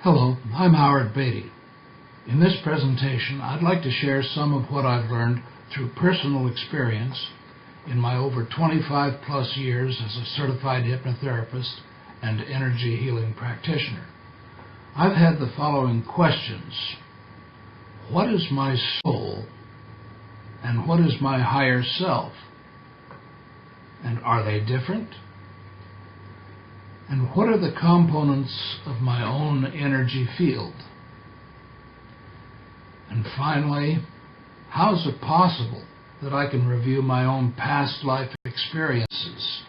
Hello, I'm Howard Beatty. In this presentation, I'd like to share some of what I've learned through personal experience in my over 25 plus years as a certified hypnotherapist and energy healing practitioner. I've had the following questions. What is my soul? And what is my higher self? And are they different? And what are the components of my own energy field? And finally, how is it possible that I can review my own past life experiences?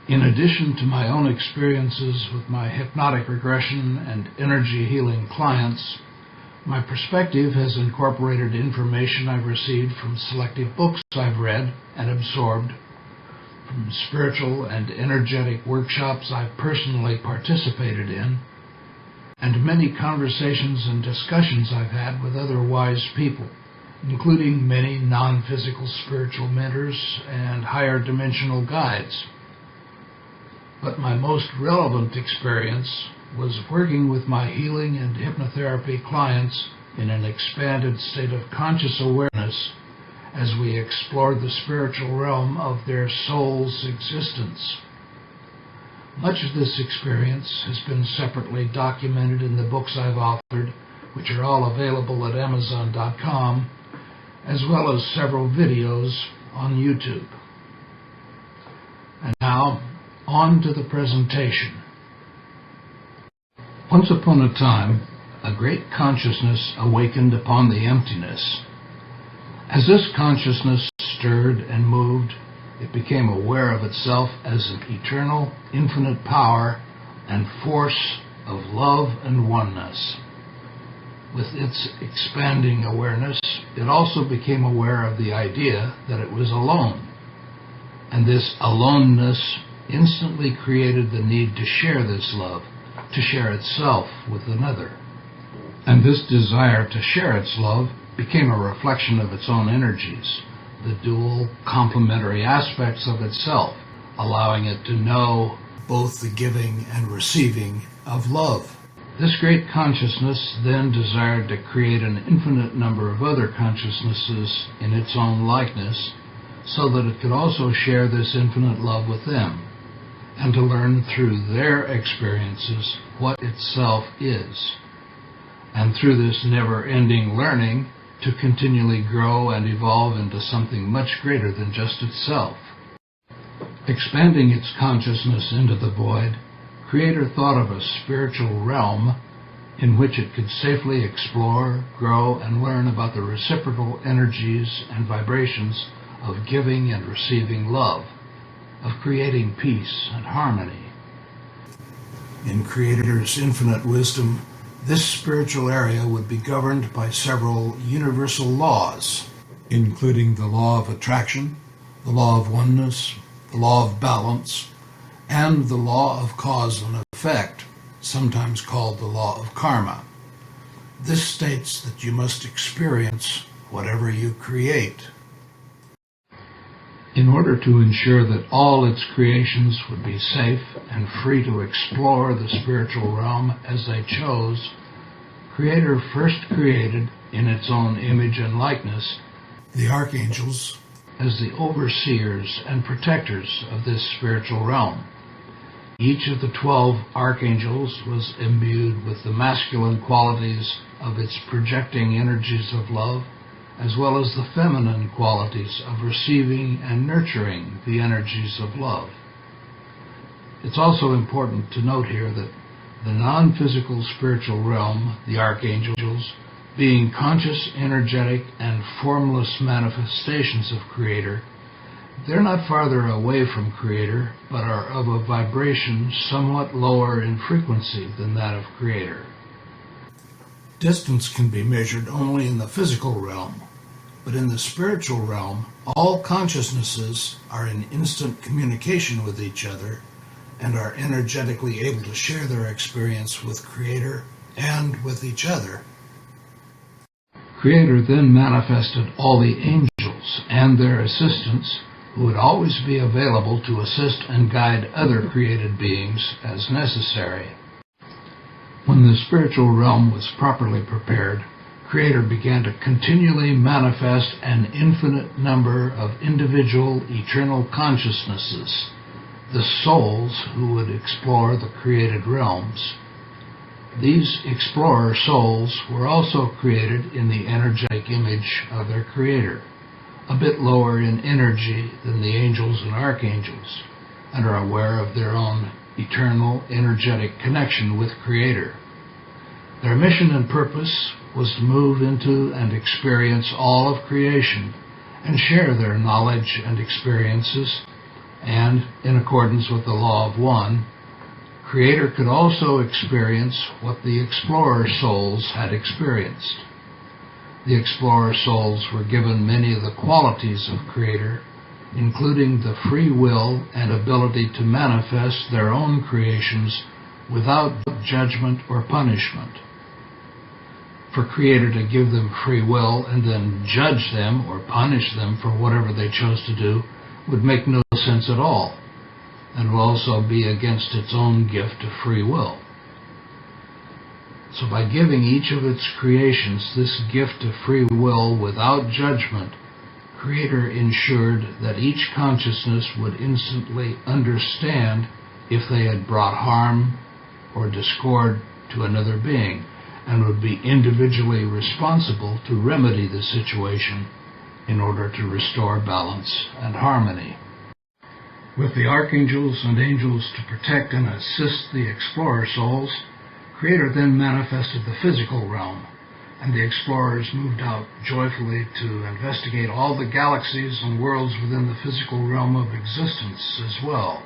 In addition to my own experiences with my hypnotic regression and energy healing clients, my perspective has incorporated information I've received from selective books I've read and absorbed, from spiritual and energetic workshops I've personally participated in, and many conversations and discussions I've had with other wise people, including many non-physical spiritual mentors and higher dimensional guides. But my most relevant experience was working with my healing and hypnotherapy clients in an expanded state of conscious awareness as we explored the spiritual realm of their soul's existence. Much of this experience has been separately documented in the books I've authored, which are all available at Amazon.com, as well as several videos on YouTube. And now, on to the presentation. Once upon a time, a great consciousness awakened upon the emptiness. As this consciousness stirred and moved, it became aware of itself as an eternal, infinite power and force of love and oneness. With its expanding awareness, it also became aware of the idea that it was alone. And this aloneness instantly created the need to share this love, to share itself with another. And this desire to share its love became a reflection of its own energies, the dual complementary aspects of itself, allowing it to know both the giving and receiving of love. This great consciousness then desired to create an infinite number of other consciousnesses in its own likeness, so that it could also share this infinite love with them, and to learn through their experiences what itself is. And through this never-ending learning, to continually grow and evolve into something much greater than just itself. Expanding its consciousness into the void, Creator thought of a spiritual realm in which it could safely explore, grow, and learn about the reciprocal energies and vibrations of giving and receiving love, of creating peace and harmony. In Creator's infinite wisdom, this spiritual area would be governed by several universal laws, including the law of attraction, the law of oneness, the law of balance, and the law of cause and effect, sometimes called the law of karma. This states that you must experience whatever you create. In order to ensure that all its creations would be safe and free to explore the spiritual realm as they chose, Creator first created, in its own image and likeness, the archangels as the overseers and protectors of this spiritual realm. Each of the 12 archangels was imbued with the masculine qualities of its projecting energies of love, as well as the feminine qualities of receiving and nurturing the energies of love. It's also important to note here that the non-physical spiritual realm, the archangels, being conscious, energetic, and formless manifestations of Creator, they're not farther away from Creator, but are of a vibration somewhat lower in frequency than that of Creator. Distance can be measured only in the physical realm, but in the spiritual realm, all consciousnesses are in instant communication with each other and are energetically able to share their experience with Creator and with each other. Creator then manifested all the angels and their assistants who would always be available to assist and guide other created beings as necessary. When the spiritual realm was properly prepared, Creator began to continually manifest an infinite number of individual eternal consciousnesses, the souls who would explore the created realms. These explorer souls were also created in the energetic image of their Creator, a bit lower in energy than the angels and archangels, and are aware of their own eternal energetic connection with Creator. Their mission and purpose was to move into and experience all of creation and share their knowledge and experiences, and, in accordance with the law of one, Creator could also experience what the explorer souls had experienced. The explorer souls were given many of the qualities of Creator, including the free will and ability to manifest their own creations without judgment or punishment. For Creator to give them free will and then judge them or punish them for whatever they chose to do would make no sense at all, and will also be against its own gift of free will. So by giving each of its creations this gift of free will without judgment, Creator ensured that each consciousness would instantly understand if they had brought harm or discord to another being, and would be individually responsible to remedy the situation in order to restore balance and harmony. With the archangels and angels to protect and assist the explorer souls, Creator then manifested the physical realm, and the explorers moved out joyfully to investigate all the galaxies and worlds within the physical realm of existence as well.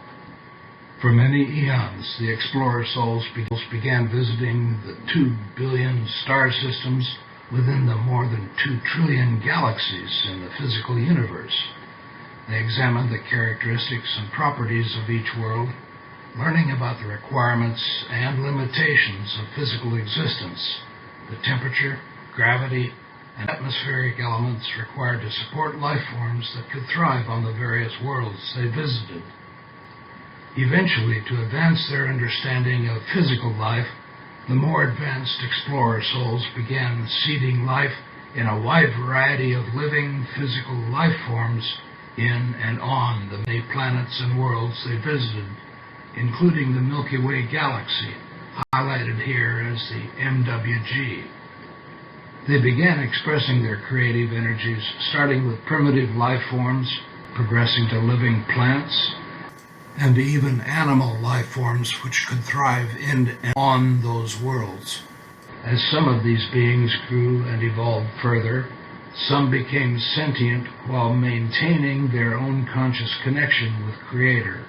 For many eons, the explorer souls began visiting the 2 billion star systems within the more than 2 trillion galaxies in the physical universe. They examined the characteristics and properties of each world, learning about the requirements and limitations of physical existence, the temperature, gravity, and atmospheric elements required to support life forms that could thrive on the various worlds they visited. Eventually, to advance their understanding of physical life, the more advanced explorer souls began seeding life in a wide variety of living physical life forms in and on the many planets and worlds they visited, including the Milky Way galaxy, highlighted here as the MWG. They began expressing their creative energies, starting with primitive life forms, progressing to living plants, and even animal life forms which could thrive in and on those worlds. As some of these beings grew and evolved further, some became sentient while maintaining their own conscious connection with Creator,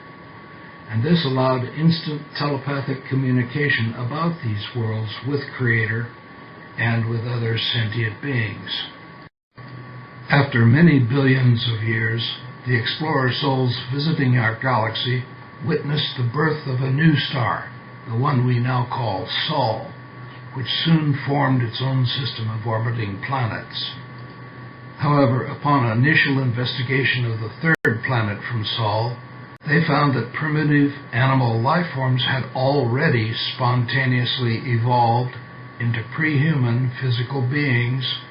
and this allowed instant telepathic communication about these worlds with Creator and with other sentient beings. After many billions of years, the explorer souls visiting our galaxy witnessed the birth of a new star, the one we now call Sol, which soon formed its own system of orbiting planets. However, upon initial investigation of the third planet from Sol, they found that primitive animal life forms had already spontaneously evolved into pre-human physical beings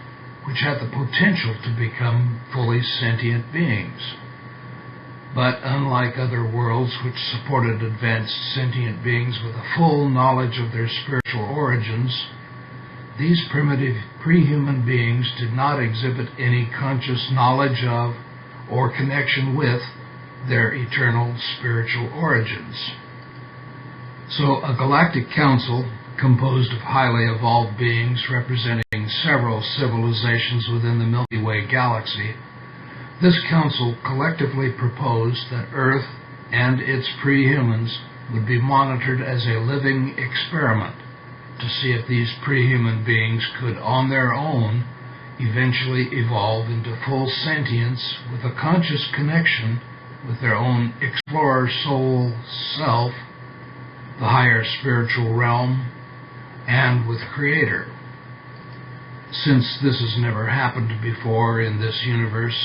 which had the potential to become fully sentient beings. But unlike other worlds which supported advanced sentient beings with a full knowledge of their spiritual origins, these primitive pre-human beings did not exhibit any conscious knowledge of or connection with their eternal spiritual origins. So a galactic council, composed of highly evolved beings representing several civilizations within the Milky Way galaxy, this council collectively proposed that Earth and its pre-humans would be monitored as a living experiment to see if these pre-human beings could, on their own, eventually evolve into full sentience with a conscious connection with their own explorer soul self, the higher spiritual realm, and with Creator. Since this has never happened before in this universe,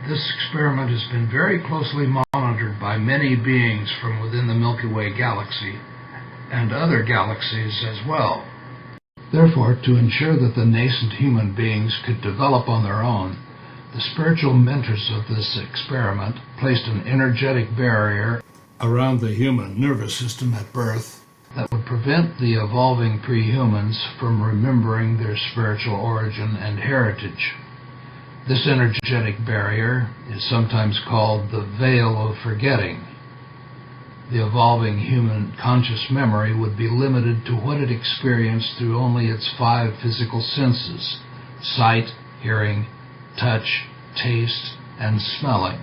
this experiment has been very closely monitored by many beings from within the Milky Way galaxy, and other galaxies as well. Therefore, to ensure that the nascent human beings could develop on their own, the spiritual mentors of this experiment placed an energetic barrier around the human nervous system at birth that would prevent the evolving pre-humans from remembering their spiritual origin and heritage. This energetic barrier is sometimes called the veil of forgetting. The evolving human conscious memory would be limited to what it experienced through only its 5 physical senses: sight, hearing, touch, taste, and smelling.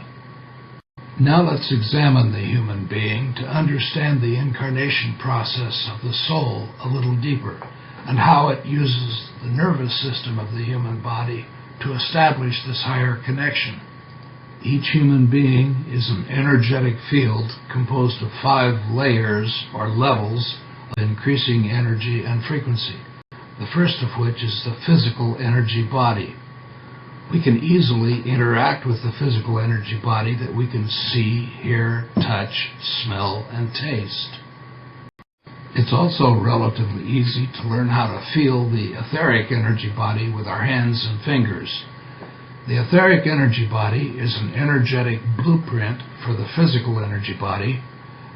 Now let's examine the human being to understand the incarnation process of the soul a little deeper, and how it uses the nervous system of the human body to establish this higher connection. Each human being is an energetic field composed of 5 layers or levels of increasing energy and frequency, the first of which is the physical energy body. We can easily interact with the physical energy body that we can see, hear, touch, smell, and taste. It's also relatively easy to learn how to feel the etheric energy body with our hands and fingers. The etheric energy body is an energetic blueprint for the physical energy body,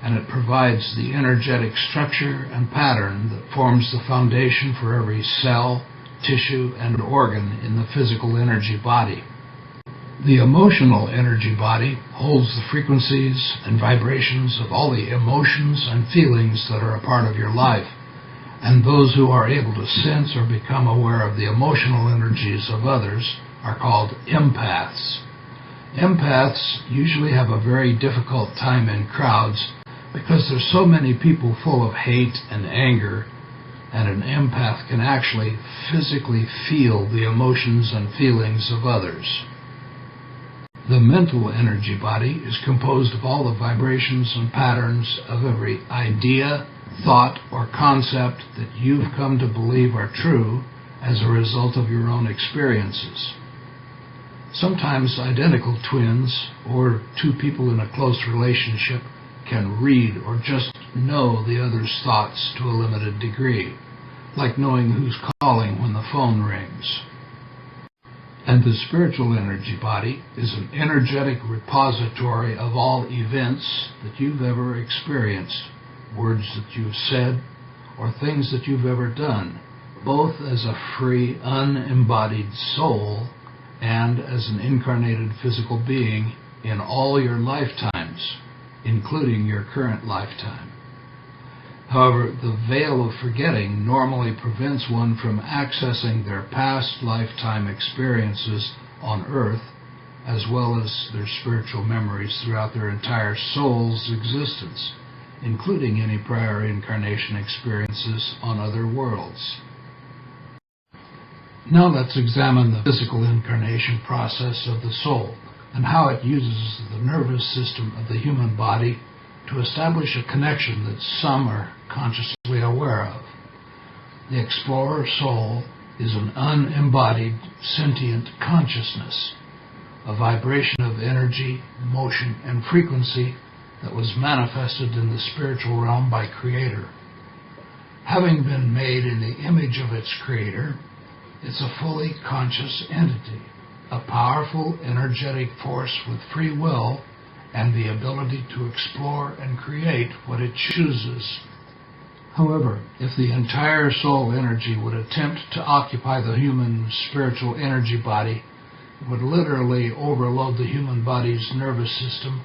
and it provides the energetic structure and pattern that forms the foundation for every cell, tissue, and organ in the physical energy body. The emotional energy body holds the frequencies and vibrations of all the emotions and feelings that are a part of your life, and those who are able to sense or become aware of the emotional energies of others are called empaths. Empaths usually have a very difficult time in crowds because there's so many people full of hate and anger, and an empath can actually physically feel the emotions and feelings of others. The mental energy body is composed of all the vibrations and patterns of every idea, thought, or concept that you've come to believe are true as a result of your own experiences. Sometimes identical twins or 2 people in a close relationship can read or just know the other's thoughts to a limited degree, like knowing who's calling when the phone rings. And the spiritual energy body is an energetic repository of all events that you've ever experienced, words that you've said, or things that you've ever done, both as a free, unembodied soul and as an incarnated physical being in all your lifetimes, including your current lifetime. However, the veil of forgetting normally prevents one from accessing their past lifetime experiences on Earth, as well as their spiritual memories throughout their entire soul's existence, including any prior incarnation experiences on other worlds. Now let's examine the physical incarnation process of the soul and how it uses the nervous system of the human body to establish a connection that some are consciously aware of. The explorer soul is an unembodied, sentient consciousness, a vibration of energy, motion, and frequency that was manifested in the spiritual realm by Creator. Having been made in the image of its Creator, it's a fully conscious entity, a powerful, energetic force with free will and the ability to explore and create what it chooses. However, if the entire soul energy would attempt to occupy the human spiritual energy body, it would literally overload the human body's nervous system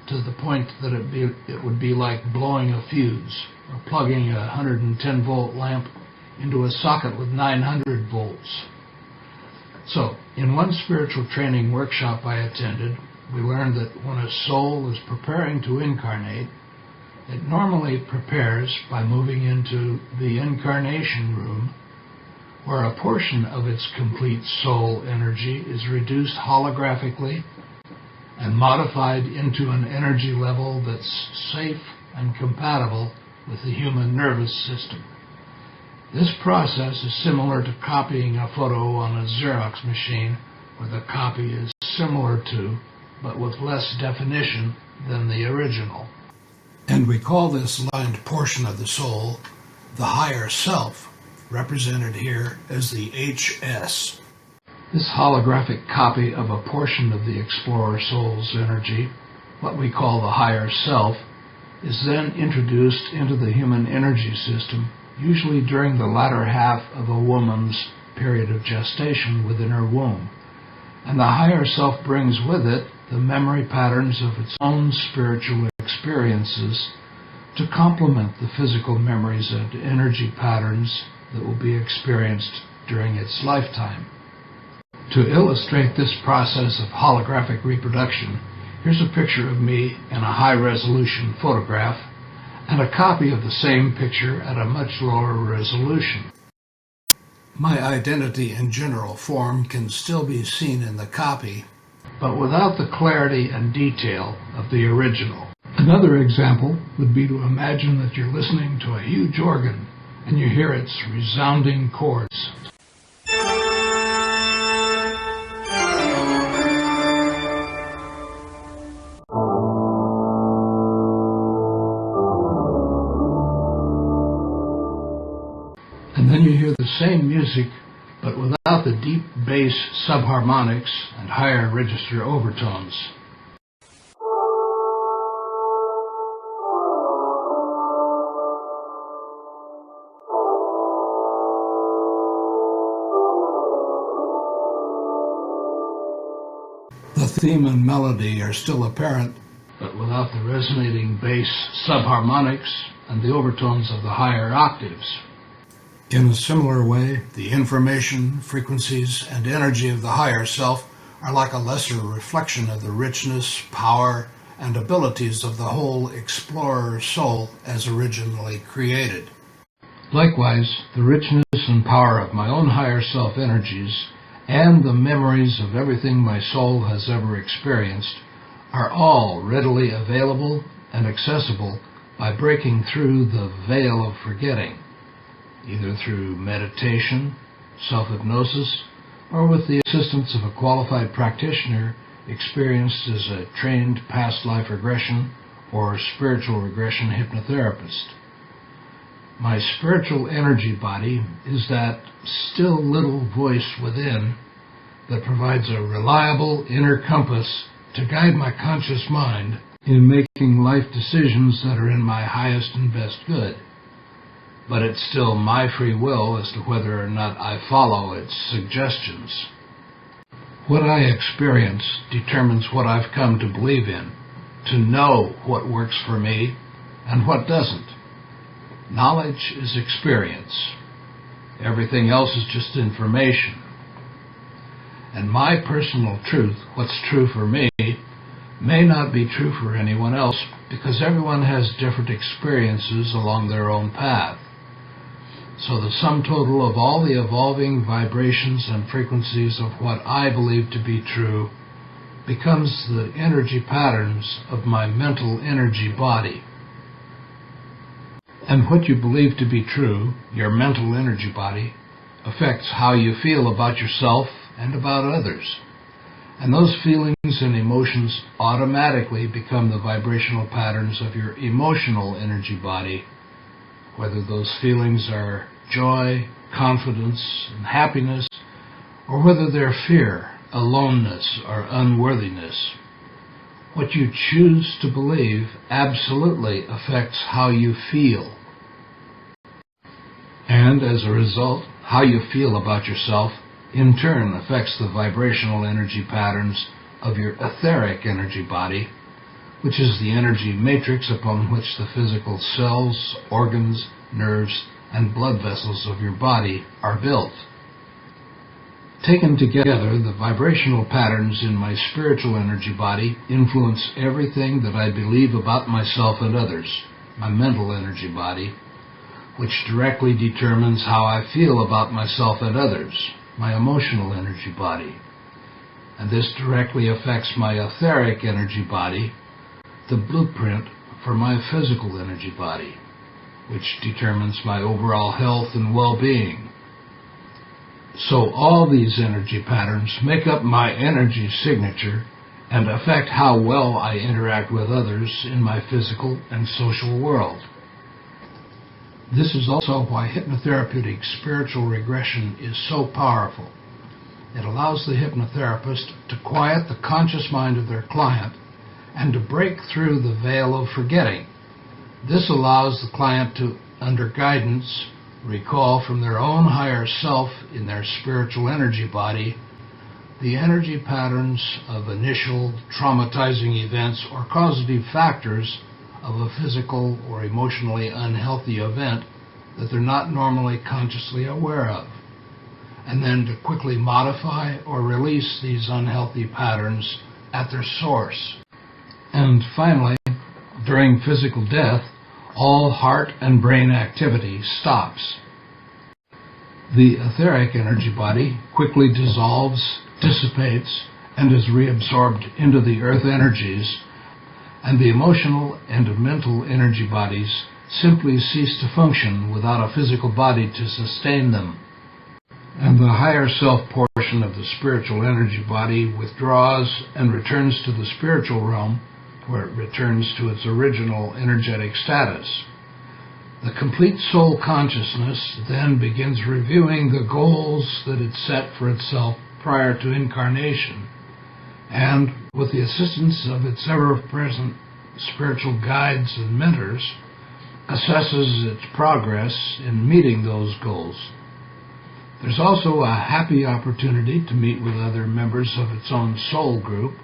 to the point that it would be like blowing a fuse or plugging a 110-volt lamp into a socket with 900 volts. So, in one spiritual training workshop I attended, we learned that when a soul is preparing to incarnate, it normally prepares by moving into the incarnation room, where a portion of its complete soul energy is reduced holographically and modified into an energy level that's safe and compatible with the human nervous system. This process is similar to copying a photo on a Xerox machine, where the copy is similar to, but with less definition than the original. And we call this aligned portion of the soul the higher self, represented here as the HS. This holographic copy of a portion of the explorer soul's energy, what we call the higher self, is then introduced into the human energy system, usually during the latter half of a woman's period of gestation within her womb. And the higher self brings with it the memory patterns of its own spiritual experiences to complement the physical memories and energy patterns that will be experienced during its lifetime. To illustrate this process of holographic reproduction, here's a picture of me in a high-resolution photograph and a copy of the same picture at a much lower resolution. My identity and general form can still be seen in the copy, but without the clarity and detail of the original. Another example would be to imagine that you're listening to a huge organ and you hear its resounding chords. And then you hear the same music, but without the deep bass subharmonics and higher register overtones. The theme and melody are still apparent, but without the resonating bass subharmonics and the overtones of the higher octaves. In a similar way, the information, frequencies, and energy of the higher self are like a lesser reflection of the richness, power, and abilities of the whole explorer soul as originally created. Likewise, the richness and power of my own higher self energies and the memories of everything my soul has ever experienced are all readily available and accessible by breaking through the veil of forgetting, either through meditation, self-hypnosis, or with the assistance of a qualified practitioner experienced as a trained past life regression or spiritual regression hypnotherapist. My spiritual energy body is that still little voice within that provides a reliable inner compass to guide my conscious mind in making life decisions that are in my highest and best good. But it's still my free will as to whether or not I follow its suggestions. What I experience determines what I've come to believe in, to know what works for me and what doesn't. Knowledge is experience. Everything else is just information. And my personal truth, what's true for me, may not be true for anyone else because everyone has different experiences along their own path. So the sum total of all the evolving vibrations and frequencies of what I believe to be true becomes the energy patterns of my mental energy body. And what you believe to be true, your mental energy body, affects how you feel about yourself and about others. And those feelings and emotions automatically become the vibrational patterns of your emotional energy body, whether those feelings are joy, confidence, and happiness, or whether they're fear, aloneness, or unworthiness. What you choose to believe absolutely affects how you feel. And as a result, how you feel about yourself in turn affects the vibrational energy patterns of your etheric energy body, which is the energy matrix upon which the physical cells, organs, nerves, and blood vessels of your body are built. Taken together, the vibrational patterns in my spiritual energy body influence everything that I believe about myself and others, my mental energy body, which directly determines how I feel about myself and others, my emotional energy body. And this directly affects my etheric energy body, the blueprint for my physical energy body, which determines my overall health and well-being. So all these energy patterns make up my energy signature and affect how well I interact with others in my physical and social world. This is also why hypnotherapeutic spiritual regression is so powerful. It allows the hypnotherapist to quiet the conscious mind of their client and to break through the veil of forgetting. This allows the client to, under guidance, recall from their own higher self in their spiritual energy body the energy patterns of initial traumatizing events or causative factors of a physical or emotionally unhealthy event that they're not normally consciously aware of, and then to quickly modify or release these unhealthy patterns at their source. And finally, during physical death, all heart and brain activity stops. The etheric energy body quickly dissolves, dissipates, and is reabsorbed into the earth energies, and the emotional and mental energy bodies simply cease to function without a physical body to sustain them. And the higher self portion of the spiritual energy body withdraws and returns to the spiritual realm, where it returns to its original energetic status. The complete soul consciousness then begins reviewing the goals that it set for itself prior to incarnation, and with the assistance of its ever-present spiritual guides and mentors, assesses its progress in meeting those goals. There's also a happy opportunity to meet with other members of its own soul group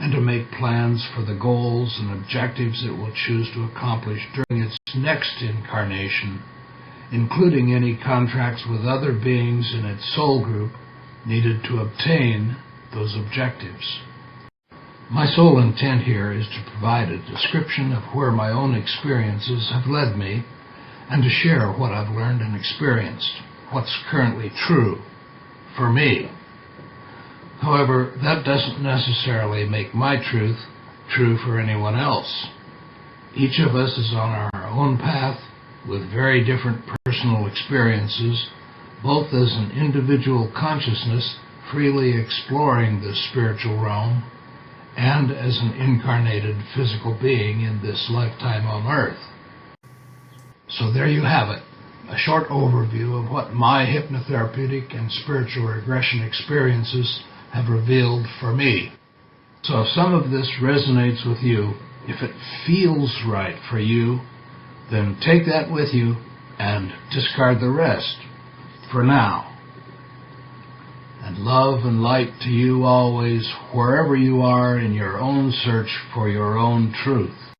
and to make plans for the goals and objectives it will choose to accomplish during its next incarnation, including any contracts with other beings in its soul group needed to obtain those objectives. My sole intent here is to provide a description of where my own experiences have led me and to share what I've learned and experienced, what's currently true for me. However, that doesn't necessarily make my truth true for anyone else. Each of us is on our own path with very different personal experiences, both as an individual consciousness freely exploring the spiritual realm and as an incarnated physical being in this lifetime on Earth. So there you have it, a short overview of what my hypnotherapeutic and spiritual regression experiences have revealed for me. So if some of this resonates with you, if it feels right for you, then take that with you and discard the rest for now. And love and light to you always, wherever you are in your own search for your own truth.